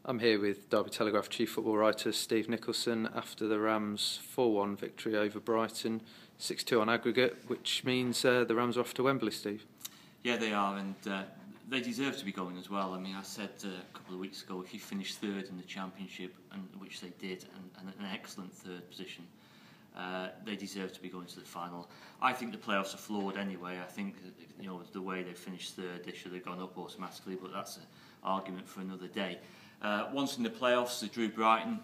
I'm here with Derby Telegraph chief football writer Steve Nicholson after the Rams' 4-1 victory over Brighton, 6-2 on aggregate, which means the Rams are off to Wembley, Steve. Yeah, they are, and they deserve to be going as well. I mean, I said a couple of weeks ago, if you finish third in the Championship, and which they did, and an excellent third position, they deserve to be going to the final. I think the playoffs are flawed anyway. I think the way they finished third, they should have gone up automatically, but that's an argument for another day. Once in the playoffs, they drew Brighton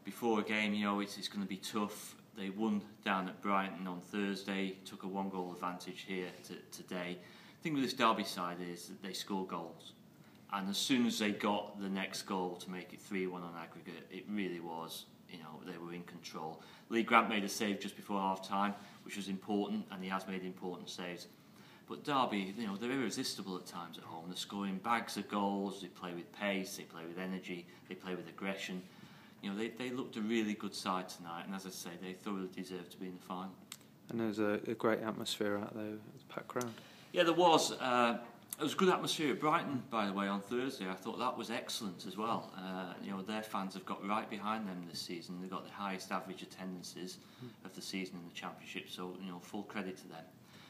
before a game. It's going to be tough. They won down at Brighton on Thursday, took a 1-goal advantage here today. The thing with this Derby side is that they score goals, and as soon as they got the next goal to make it 3-1 on aggregate, it really was, they were in control. Lee Grant made a save just before half-time, which was important, and he has made important saves. But Derby, they're irresistible at times at home. They're scoring bags of goals, they play with pace, they play with energy, they play with aggression. They looked a really good side tonight, and as I say, they thoroughly deserve to be in the final. And there was a great atmosphere out there, it was a packed crowd. Yeah, there was. It was a good atmosphere at Brighton, by the way, on Thursday. I thought that was excellent as well. Their fans have got right behind them this season. They've got the highest average attendances of the season in the Championship, so full credit to them.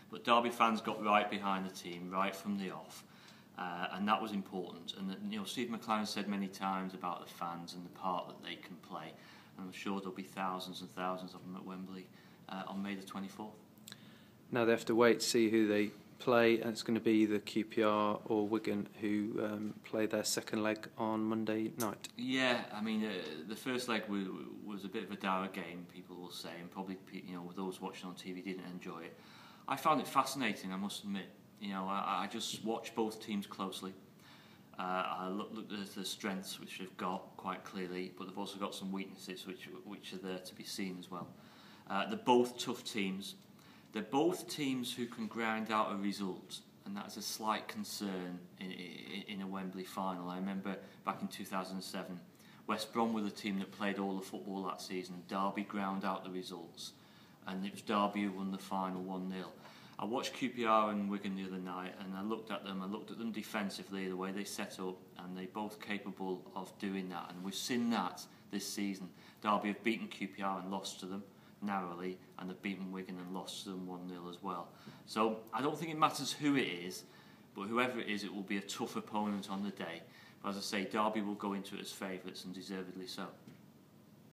But Derby fans got right behind the team, right from the off, and that was important. And Steve McLaren said many times about the fans and the part that they can play. And I'm sure there'll be thousands and thousands of them at Wembley on May the 24th. Now they have to wait to see who they play, and it's going to be either QPR or Wigan who play their second leg on Monday night. Yeah, I mean the first leg was a bit of a dour game, people will say, and probably those watching on TV didn't enjoy it. I found it fascinating, I must admit. I just watched both teams closely. I looked at the strengths which they've got quite clearly, but they've also got some weaknesses which are there to be seen as well. They're both tough teams. They're both teams who can grind out a result, and that's a slight concern in a Wembley final. I remember back in 2007, West Brom were the team that played all the football that season. Derby ground out the results, and it was Derby who won the final 1-0. I watched QPR and Wigan the other night, and I looked at them defensively, the way they set up, and they're both capable of doing that, and we've seen that this season. Derby have beaten QPR and lost to them narrowly, and they've beaten Wigan and lost to them 1-0 as well. So I don't think it matters who it is, but whoever it is, it will be a tough opponent on the day. But as I say, Derby will go into it as favourites, and deservedly so.